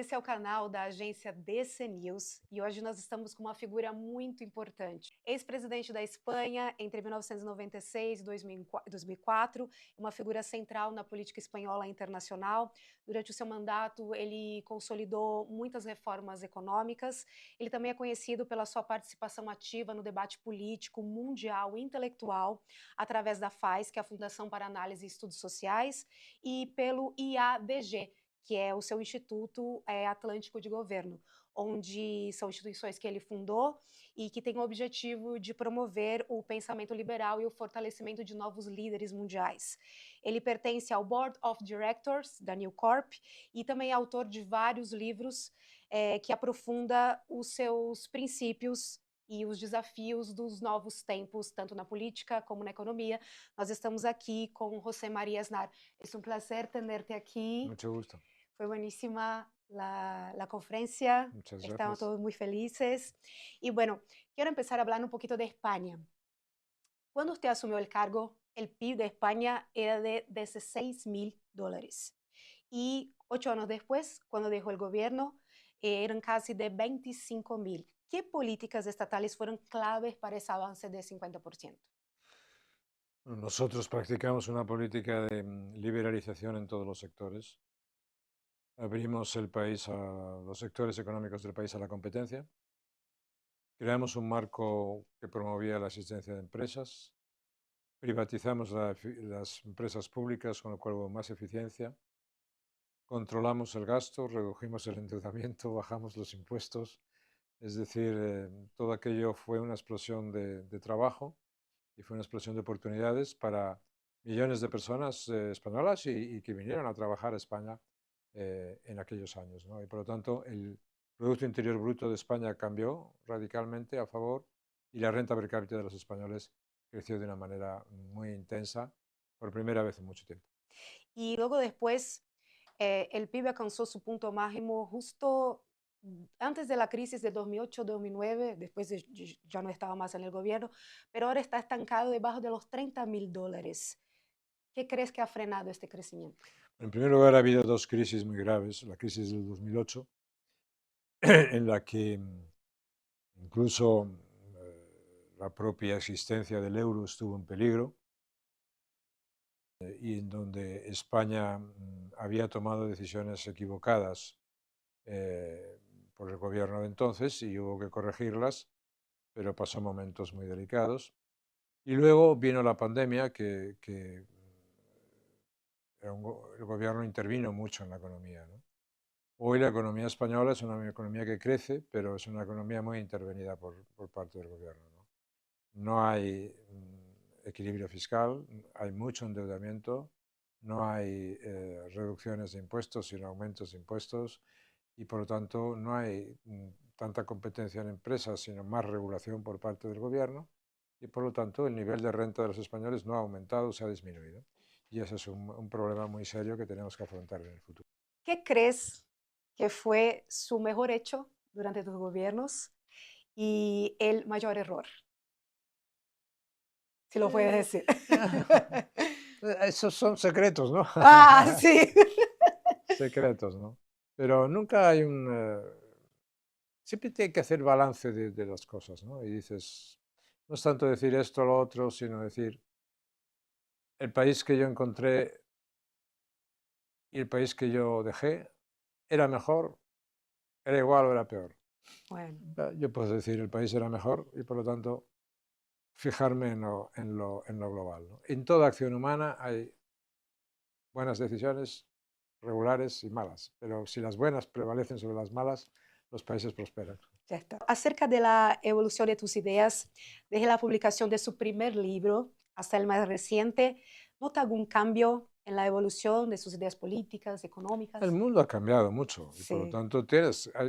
Esse é o canal da agência DC News e hoje nós estamos com uma figura muito importante. Ex-presidente da Espanha entre 1996 e 2004, uma figura central na política espanhola e internacional. Durante o seu mandato, ele consolidou muitas reformas econômicas. Ele também é conhecido pela sua participação ativa no debate político mundial e intelectual, através da FAIS, que é a Fundação para Análise e Estudos Sociais, e pelo IADG, que é o seu Instituto Atlântico de Governo, onde são instituições que ele fundou e que têm o objetivo de promover o pensamento liberal e o fortalecimento de novos líderes mundiais. Ele pertence ao Board of Directors da New Corp e também é autor de vários livros que aprofunda os seus princípios e os desafios dos novos tempos, tanto na política como na economia. Nós estamos aqui com José María Aznar. É um prazer ter-te aqui. Mucho gusto. Fue buenísima la conferencia, Muchas estamos gracias. todos muy felices. Y bueno, quiero empezar hablando un poquito de España. Cuando usted asumió el cargo, el PIB de España era de $16.000. Y 8 años después, cuando dejó el gobierno, eran casi de 25.000. ¿Qué políticas estatales fueron claves para ese avance de 50%? Nosotros practicamos una política de liberalización en todos los sectores. Abrimos el país a los sectores económicos del país a la competencia. Creamos un marco que promovía la existencia de empresas. Privatizamos las empresas públicas, con lo cual hubo más eficiencia. Controlamos el gasto, redujimos el endeudamiento, bajamos los impuestos. Es decir, todo aquello fue una explosión de trabajo y fue una explosión de oportunidades para millones de personas españolas y que vinieron a trabajar a España en aquellos años, ¿no? Y por lo tanto el Producto Interior Bruto de España cambió radicalmente a favor y la renta per cápita de los españoles creció de una manera muy intensa por primera vez en mucho tiempo. Y luego después, el PIB alcanzó su punto máximo justo antes de la crisis de 2008-2009, después ya no estaba más en el gobierno, pero ahora está estancado debajo de los $30.000. ¿Qué crees que ha frenado este crecimiento? En primer lugar, ha habido dos crisis muy graves. La crisis del 2008, en la que incluso la propia existencia del euro estuvo en peligro y en donde España había tomado decisiones equivocadas por el gobierno de entonces y hubo que corregirlas, pero pasó momentos muy delicados. Y luego vino la pandemia que el gobierno intervino mucho en la economía, ¿no? Hoy la economía española es una economía que crece, pero es una economía muy intervenida por parte del gobierno, ¿no? No hay equilibrio fiscal, hay mucho endeudamiento, no hay reducciones de impuestos, sino aumentos de impuestos, y por lo tanto no hay tanta competencia en empresas, sino más regulación por parte del gobierno, y por lo tanto el nivel de renta de los españoles no ha aumentado, se ha disminuido. Y ese es un problema muy serio que tenemos que afrontar en el futuro. ¿Qué crees que fue su mejor hecho durante tus gobiernos y el mayor error? Si lo puedes decir. Esos son secretos, ¿no? Ah, sí. Secretos, ¿no? Pero nunca hay siempre hay que hacer balance de las cosas, ¿no? Y dices, no es tanto decir esto o lo otro, sino decir, el país que yo encontré y el país que yo dejé, ¿era mejor, era igual o era peor? Bueno. Yo puedo decir, el país era mejor y por lo tanto fijarme en lo global, ¿no? En toda acción humana hay buenas decisiones, regulares y malas, pero si las buenas prevalecen sobre las malas, los países prosperan. Ya está. Acerca de la evolución de tus ideas, desde la publicación de su primer libro hasta el más reciente, ¿nota algún cambio en la evolución de sus ideas políticas, económicas? El mundo ha cambiado mucho y por lo Sí. tanto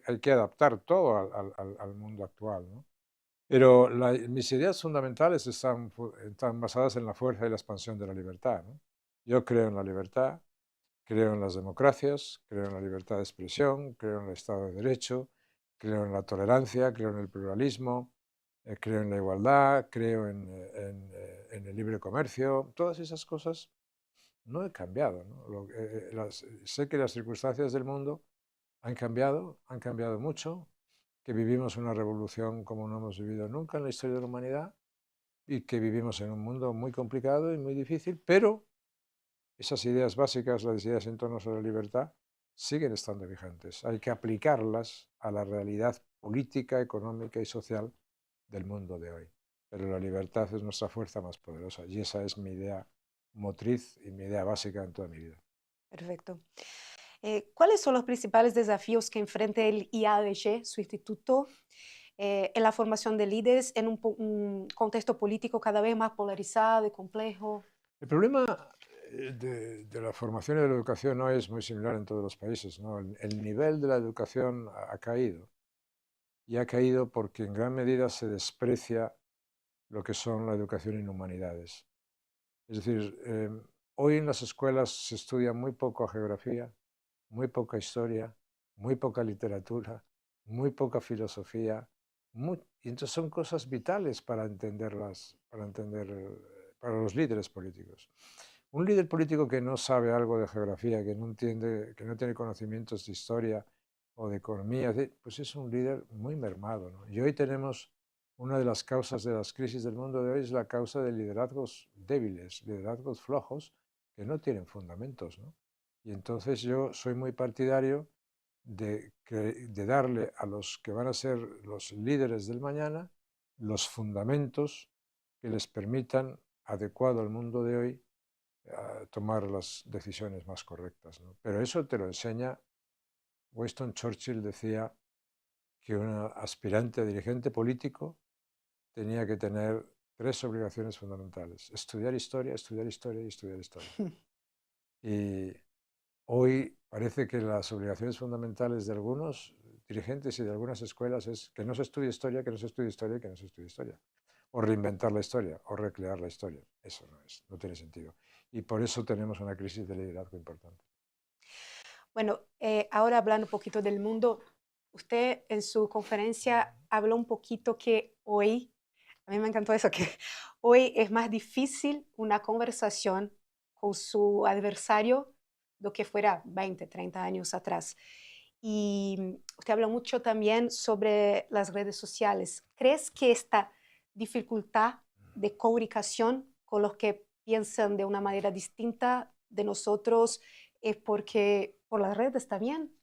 hay que adaptar todo al mundo actual, ¿no? Pero mis ideas fundamentales están basadas en la fuerza y la expansión de la libertad, ¿no? Yo creo en la libertad, creo en las democracias, creo en la libertad de expresión, creo en el Estado de Derecho, creo en la tolerancia, creo en el pluralismo, creo en la igualdad, creo en el libre comercio. Todas esas cosas no he cambiado, ¿no? Sé que las circunstancias del mundo han cambiado mucho, que vivimos una revolución como no hemos vivido nunca en la historia de la humanidad y que vivimos en un mundo muy complicado y muy difícil, pero esas ideas básicas, las ideas en torno a la libertad, siguen estando vigentes. Hay que aplicarlas a la realidad política, económica y social del mundo de hoy. Pero la libertad es nuestra fuerza más poderosa y esa es mi idea motriz y mi idea básica en toda mi vida. Perfecto. ¿Cuáles son los principales desafíos que enfrenta el IADG, su instituto, en la formación de líderes en un contexto político cada vez más polarizado y complejo? El problema de la formación y de la educación no es muy similar en todos los países, ¿no? El nivel de la educación ha caído y ha caído porque en gran medida se desprecia lo que son la educación en humanidades. Es decir, hoy en las escuelas se estudia muy poco geografía, muy poca historia, muy poca literatura, muy poca filosofía, y entonces son cosas vitales para entenderlas, para los líderes políticos. Un líder político que no sabe algo de geografía, que no entiende, que no tiene conocimientos de historia o de economía, pues es un líder muy mermado, ¿no? Y hoy tenemos una de las causas de las crisis del mundo de hoy es la causa de liderazgos débiles, liderazgos flojos que no tienen fundamentos, ¿no? Y entonces yo soy muy partidario de darle a los que van a ser los líderes del mañana los fundamentos que les permitan, adecuado al mundo de hoy, a tomar las decisiones más correctas, ¿no? Pero eso te lo enseña. Winston Churchill decía que un aspirante a dirigente político tenía que tener tres obligaciones fundamentales: estudiar historia, estudiar historia y estudiar historia. Y hoy parece que las obligaciones fundamentales de algunos dirigentes y de algunas escuelas es que no se estudie historia, que no se estudie historia y que no se estudie historia. O reinventar la historia, o recrear la historia. Eso no tiene sentido. Y por eso tenemos una crisis de liderazgo importante. Bueno, ahora hablando un poquito del mundo, usted en su conferencia habló un poquito que hoy, a mí me encantó eso, que hoy es más difícil una conversación con su adversario do que fuera 20, 30 años atrás. Y usted habló mucho también sobre las redes sociales. ¿Crees que esta dificultad de comunicación con los que piensan de una manera distinta de nosotros es porque por las redes también?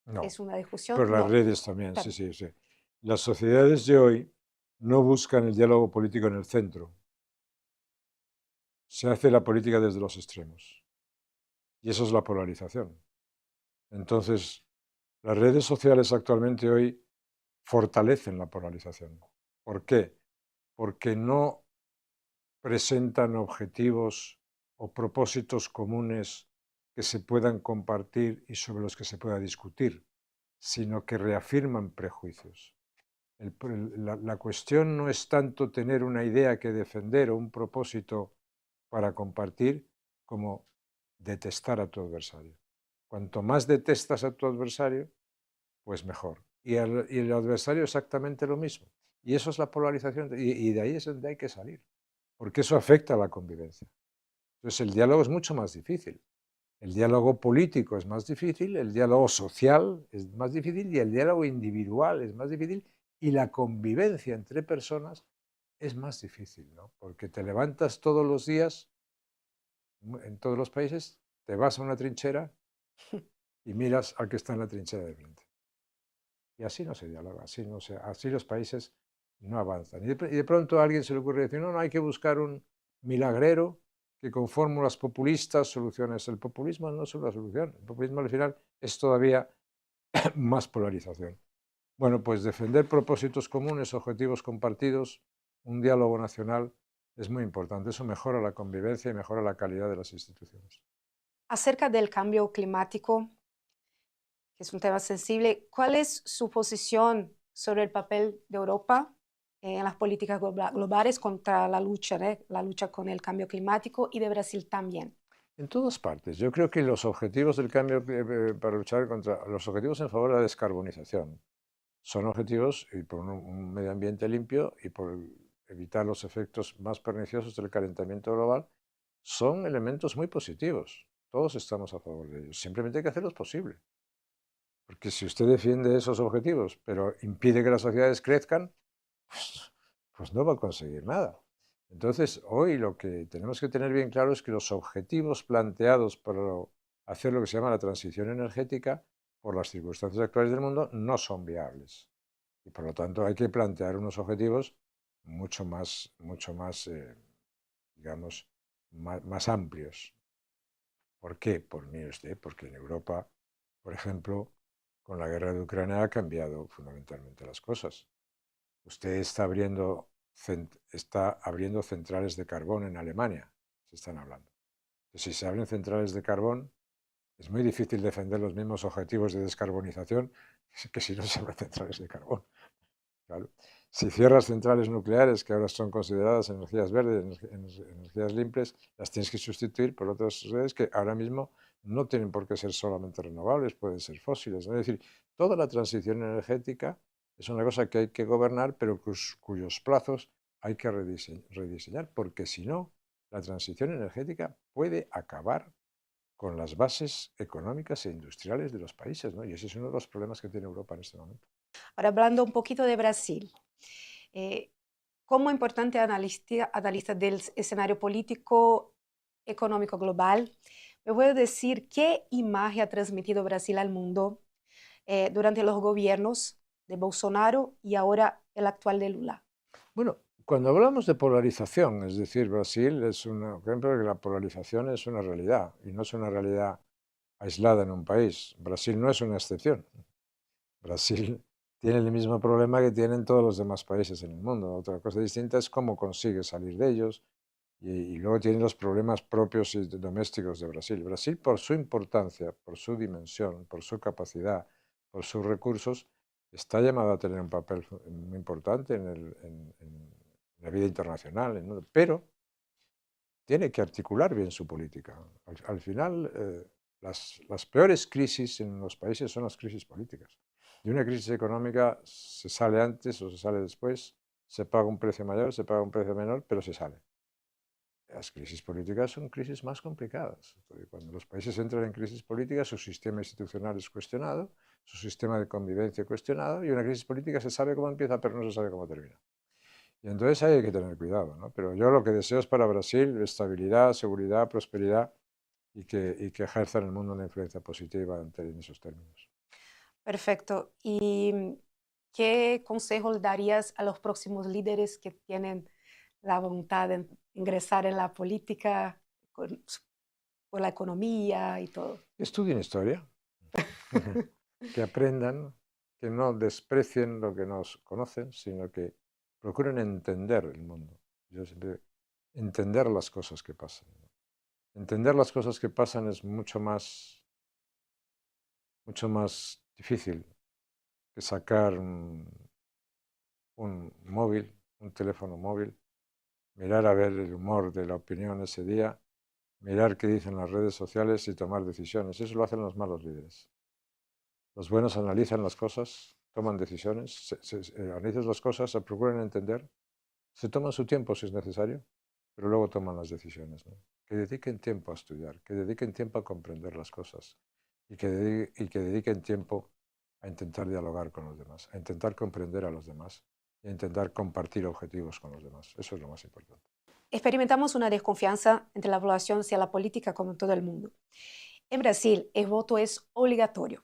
No, ¿Es una discusión? por las No, redes también, sí, claro. sí, sí. Las sociedades de hoy no buscan el diálogo político en el centro. Se hace la política desde los extremos. Y eso es la polarización. Entonces, las redes sociales actualmente hoy fortalecen la polarización. ¿Por qué? Porque no presentan objetivos o propósitos comunes que se puedan compartir y sobre los que se pueda discutir, sino que reafirman prejuicios. La cuestión no es tanto tener una idea que defender o un propósito para compartir como detestar a tu adversario. Cuanto más detestas a tu adversario, pues mejor. Y el adversario exactamente lo mismo. Y eso es la polarización, y de ahí es donde hay que salir, porque eso afecta a la convivencia. Entonces el diálogo es mucho más difícil. El diálogo político es más difícil, el diálogo social es más difícil y el diálogo individual es más difícil y la convivencia entre personas es más difícil, ¿no? Porque te levantas todos los días, en todos los países, te vas a una trinchera y miras al que está en la trinchera de frente. Y así no se dialoga, así los países no avanzan. Y de pronto a alguien se le ocurre decir, no, no, hay que buscar un milagrero que con fórmulas populistas solucione eso. El populismo no es una solución, el populismo al final es todavía más polarización. Bueno, pues defender propósitos comunes, objetivos compartidos, un diálogo nacional es muy importante. Eso mejora la convivencia y mejora la calidad de las instituciones. Acerca del cambio climático, que es un tema sensible, ¿cuál es su posición sobre el papel de Europa en las políticas globales contra la lucha, la lucha con el cambio climático y de Brasil también? En todas partes. Yo creo que los objetivos del cambio para luchar contra los objetivos en favor de la descarbonización son objetivos y por un medio ambiente limpio y por evitar los efectos más perniciosos del calentamiento global, son elementos muy positivos. Todos estamos a favor de ellos. Simplemente hay que hacerlos posible. Porque si usted defiende esos objetivos, pero impide que las sociedades crezcan, pues, pues no va a conseguir nada. Entonces, hoy lo que tenemos que tener bien claro es que los objetivos planteados para hacer lo que se llama la transición energética, por las circunstancias actuales del mundo, no son viables. Y por lo tanto hay que plantear unos objetivos mucho más digamos, más amplios. ¿Por qué? Pues mire usted, porque en Europa, por ejemplo, con la guerra de Ucrania ha cambiado fundamentalmente las cosas. Usted está abriendo centrales de carbón en Alemania, se están hablando. Si se abren centrales de carbón, es muy difícil defender los mismos objetivos de descarbonización que si no se abren centrales de carbón. Claro. Si cierras centrales nucleares, que ahora son consideradas energías verdes, energías limpias, las tienes que sustituir por otras redes que ahora mismo no tienen por qué ser solamente renovables, pueden ser fósiles, ¿no? Es decir, toda la transición energética es una cosa que hay que gobernar, pero cuyos plazos hay que rediseñar, porque si no, la transición energética puede acabar con las bases económicas e industriales de los países, ¿no? Y ese es uno de los problemas que tiene Europa en este momento. Ahora hablando un poquito de Brasil, eh, como importante analista del escenario político económico global, me puede decir qué imagen ha transmitido Brasil al mundo durante los gobiernos de Bolsonaro y ahora el actual de Lula. Bueno, cuando hablamos de polarización, es decir, Brasil es un ejemplo de que la polarización es una realidad y no es una realidad aislada en un país. Brasil no es una excepción. Brasil tiene el mismo problema que tienen todos los demás países en el mundo. Otra cosa distinta es cómo consigue salir de ellos y luego tiene los problemas propios y domésticos de Brasil. Brasil, por su importancia, por su dimensión, por su capacidad, por sus recursos, está llamado a tener un papel muy importante en la vida internacional, pero tiene que articular bien su política. Al final, las peores crisis en los países son las crisis políticas. De una crisis económica se sale antes o se sale después, se paga un precio mayor, se paga un precio menor, pero se sale. Las crisis políticas son crisis más complicadas, porque cuando los países entran en crisis políticas, su sistema institucional es cuestionado, su sistema de convivencia cuestionado, y una crisis política se sabe cómo empieza, pero no se sabe cómo termina. Y entonces ahí hay que tener cuidado, ¿no? Pero yo lo que deseo es para Brasil estabilidad, seguridad, prosperidad y que ejerza en el mundo una influencia positiva en esos términos. Perfecto. ¿Y qué consejo le darías a los próximos líderes que tienen la voluntad de ingresar en la política, por la economía y todo? Estudien historia, que aprendan, que no desprecien lo que nos conocen, sino que procuren entender el mundo. Yo siempre entender las cosas que pasan. Entender las cosas que pasan es mucho más difícil que sacar un móvil, un teléfono móvil, mirar a ver el humor de la opinión ese día, mirar qué dicen las redes sociales y tomar decisiones. Eso lo hacen los malos líderes. Los buenos analizan las cosas, toman decisiones, analizan las cosas, se procuran entender, se toman su tiempo si es necesario, pero luego toman las decisiones, ¿no? Que dediquen tiempo a estudiar, que dediquen tiempo a comprender las cosas y que dediquen tiempo a intentar dialogar con los demás, a intentar comprender a los demás e intentar compartir objetivos con los demás. Eso es lo más importante. Experimentamos una desconfianza entre la población hacia la política como en todo el mundo. En Brasil, el voto es obligatorio.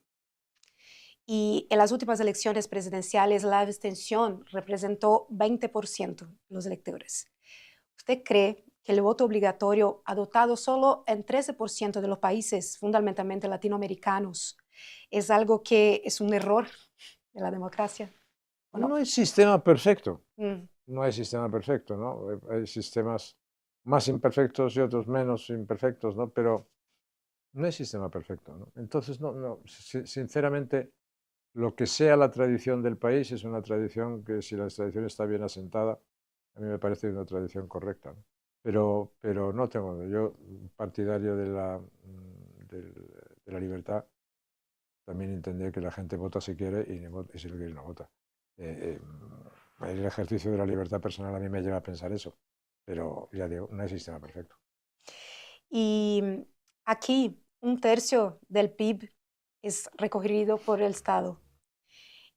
Y en las últimas elecciones presidenciales, la abstención representó 20% de los electores. ¿Usted cree que el voto obligatorio, adoptado solo en 13% de los países, fundamentalmente latinoamericanos, es algo que es un error de la democracia? ¿O No no? hay sistema perfecto, Mm. no hay sistema perfecto, ¿no? Hay sistemas más imperfectos y otros menos imperfectos, ¿no? Pero no hay sistema perfecto, ¿no? Entonces, sinceramente, lo que sea la tradición del país es una tradición que, si la tradición está bien asentada, a mí me parece una tradición correcta, ¿no? Pero no tengo, yo partidario de la libertad, también entender que la gente vota si quiere y si no quiere no vota. El ejercicio de la libertad personal a mí me lleva a pensar eso, pero ya digo, no hay sistema perfecto. Y aquí, un tercio del PIB es recogido por el Estado.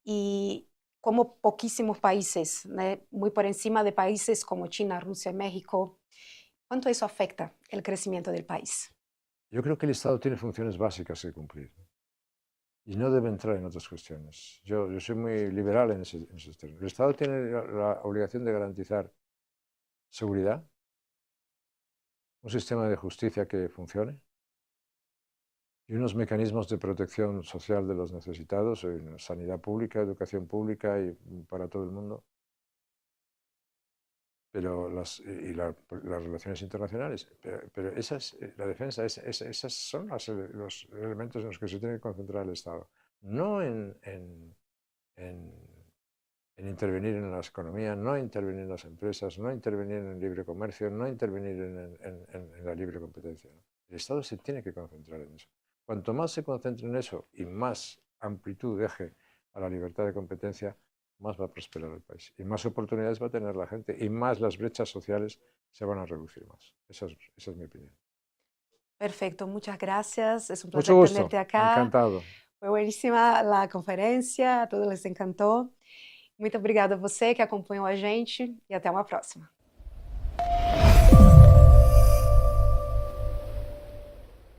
Y como poquísimos países, ¿no? Muy por encima de países como China, Rusia, México, ¿cuánto eso afecta el crecimiento del país? Yo creo que el Estado tiene funciones básicas que cumplir y no debe entrar en otras cuestiones. Yo soy muy liberal en ese término. El Estado tiene la obligación de garantizar seguridad, un sistema de justicia que funcione y unos mecanismos de protección social de los necesitados, en sanidad pública, educación pública y para todo el mundo. Pero las relaciones internacionales, pero la defensa, esas son los elementos en los que se tiene que concentrar el Estado, no en intervenir en la economía, no intervenir en las empresas, no intervenir en el libre comercio, no intervenir en la libre competencia. El Estado se tiene que concentrar en eso. Cuanto más se concentre en eso y más amplitud deje a la libertad de competencia, más va a prosperar el país y más oportunidades va a tener la gente y más las brechas sociales se van a reducir más. Esa es mi opinión. Perfecto, muchas gracias. Es un Mucho placer gusto, tenerte acá. encantado. Foi bueníssima a conferência, a todos les encantou. Muito obrigada a você que acompanhou a gente e até uma próxima.